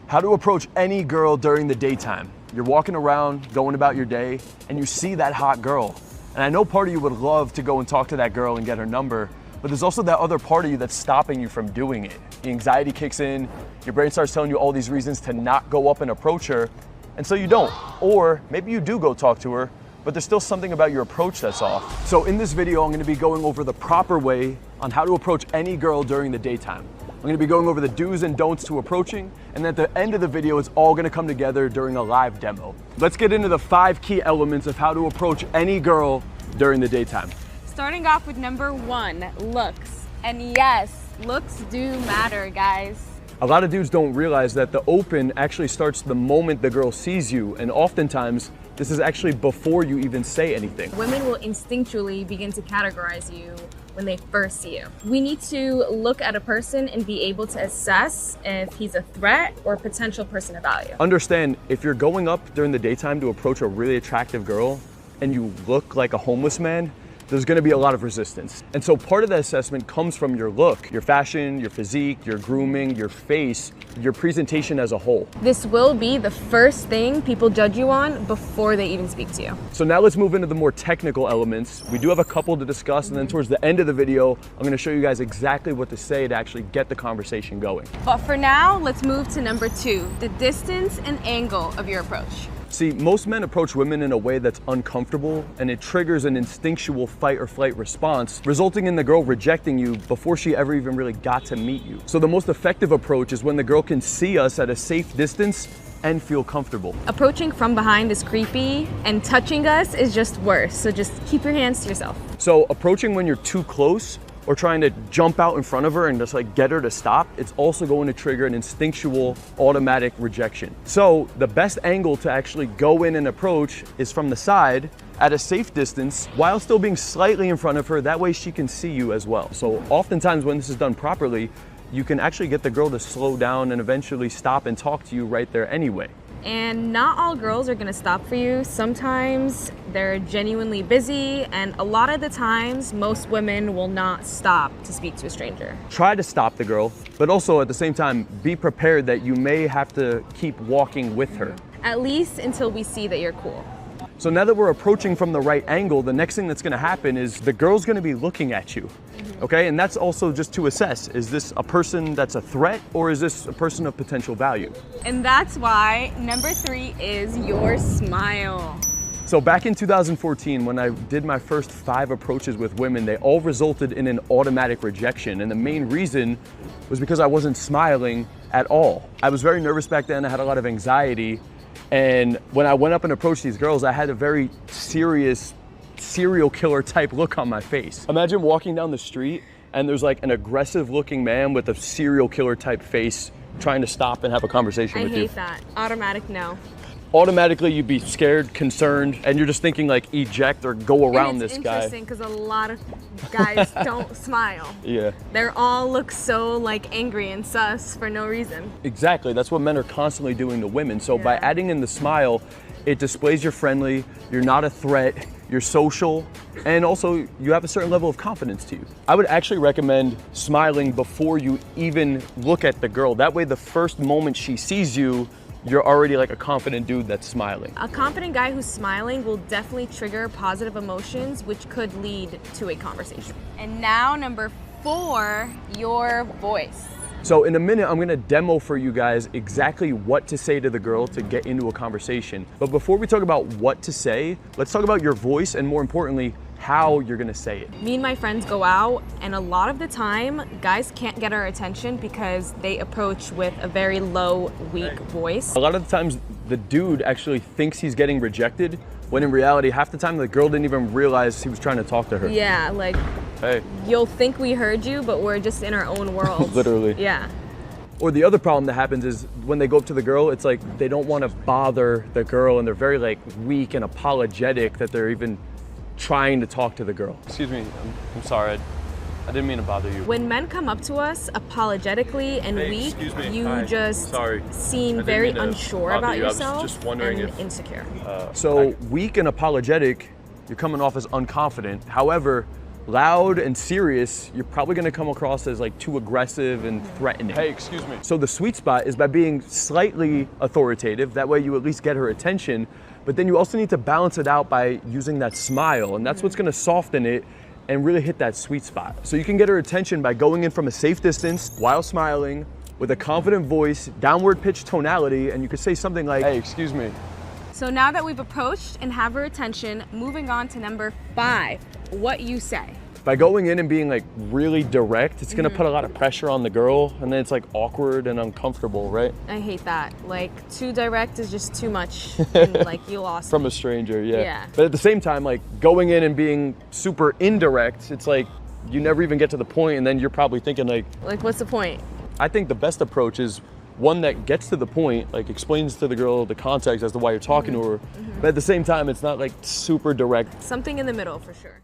How to approach any girl during the daytime. You're walking around, going about your day, and you see that hot girl. And I know part of you would love to go and talk to that girl and get her number, but there's also that other part of you that's stopping you from doing it. The anxiety kicks in, your brain starts telling you all these reasons to not go up and approach her, and so you don't. Or maybe you do go talk to her, but there's still something about your approach that's off. So in this video, I'm gonna be going over the proper way on how to approach any girl during the daytime. I'm gonna be going over the do's and don'ts to approaching, and at the end of the video, it's all gonna come together during a live demo. Let's get into the 5 key elements of how to approach any girl during the daytime. Starting off with number 1, looks. And yes, looks do matter, guys. A lot of dudes don't realize that the open actually starts the moment the girl sees you, and oftentimes, this is actually before you even say anything. Women will instinctually begin to categorize you when they first see you. We need to look at a person and be able to assess if he's a threat or a potential person of value. Understand, if you're going up during the daytime to approach a really attractive girl and you look like a homeless man, there's gonna be a lot of resistance. And so part of the assessment comes from your look, your fashion, your physique, your grooming, your face, your presentation as a whole. This will be the first thing people judge you on before they even speak to you. So now let's move into the more technical elements. We do have a couple to discuss, and then towards the end of the video, I'm gonna show you guys exactly what to say to actually get the conversation going. But for now, let's move to number 2, the distance and angle of your approach. See, most men approach women in a way that's uncomfortable, and it triggers an instinctual fight or flight response, resulting in the girl rejecting you before she ever even really got to meet you. So the most effective approach is when the girl can see us at a safe distance and feel comfortable. Approaching from behind is creepy, and touching us is just worse. So just keep your hands to yourself. So approaching when you're too close, or trying to jump out in front of her and just like get her to stop, it's also going to trigger an instinctual automatic rejection. So the best angle to actually go in and approach is from the side at a safe distance while still being slightly in front of her. That way she can see you as well. So oftentimes when this is done properly, you can actually get the girl to slow down and eventually stop and talk to you right there anyway. And not all girls are gonna stop for you. Sometimes they're genuinely busy, and a lot of the times, most women will not stop to speak to a stranger. Try to stop the girl, but also at the same time, be prepared that you may have to keep walking with her. At least until we see that you're cool. So now that we're approaching from the right angle, the next thing that's gonna happen is the girl's gonna be looking at you, okay? And that's also just to assess, is this a person that's a threat, or is this a person of potential value? And that's why number 3 is your smile. So back in 2014, when I did my first 5 approaches with women, they all resulted in an automatic rejection. And the main reason was because I wasn't smiling at all. I was very nervous back then, I had a lot of anxiety. And when I went up and approached these girls, I had a very serious serial killer type look on my face. Imagine walking down the street and there's like an aggressive looking man with a serial killer type face trying to stop and have a conversation with you. I hate that. Automatic no. Automatically you'd be scared, concerned, and you're just thinking like eject or go around this guy. It's interesting because a lot of guys don't smile. Yeah. They all look so like angry and sus for no reason. Exactly, that's what men are constantly doing to women. So by adding in the smile, it displays you're friendly, you're not a threat, you're social, and also you have a certain level of confidence to you. I would actually recommend smiling before you even look at the girl. That way the first moment she sees you, you're already like a confident dude that's smiling. A confident guy who's smiling will definitely trigger positive emotions, which could lead to a conversation. And now number 4, your voice. So in a minute, I'm gonna demo for you guys exactly what to say to the girl to get into a conversation. But before we talk about what to say, let's talk about your voice, and more importantly, how you're gonna say it. Me and my friends go out, and a lot of the time, guys can't get our attention because they approach with a very low, weak voice. A lot of the times, the dude actually thinks he's getting rejected, when in reality, half the time the girl didn't even realize he was trying to talk to her. Yeah, like, hey, you'll think we heard you, but we're just in our own world. Literally. Yeah. Or the other problem that happens is when they go up to the girl, it's like they don't want to bother the girl, and they're very like weak and apologetic that they're even trying to talk to the girl. Excuse me, I'm sorry. I didn't mean to bother you. When men come up to us apologetically and weak, you Hi. just Sorry. seem very unsure about yourself I was just wondering and if insecure. So weak and apologetic, you're coming off as unconfident. However, loud and serious, you're probably gonna come across as like too aggressive and threatening. Hey, excuse me. So the sweet spot is by being slightly authoritative. That way you at least get her attention, but then you also need to balance it out by using that smile, and that's what's gonna soften it and really hit that sweet spot. So you can get her attention by going in from a safe distance while smiling, with a confident voice, downward pitched tonality, and you could say something like, Hey, excuse me. So now that we've approached and have her attention, moving on to number 5, what you say. by going in and being like really direct, it's gonna put a lot of pressure on the girl, and then it's like awkward and uncomfortable, right? I hate that. Like, too direct is just too much, and like you lost From me. a stranger, yeah. Yeah. But at the same time, like going in and being super indirect, it's like you never even get to the point, and then you're probably thinking like, What's the point? I think the best approach is one that gets to the point, like explains to the girl the context as to why you're talking to her, but at the same time, it's not like super direct. Something in the middle for sure.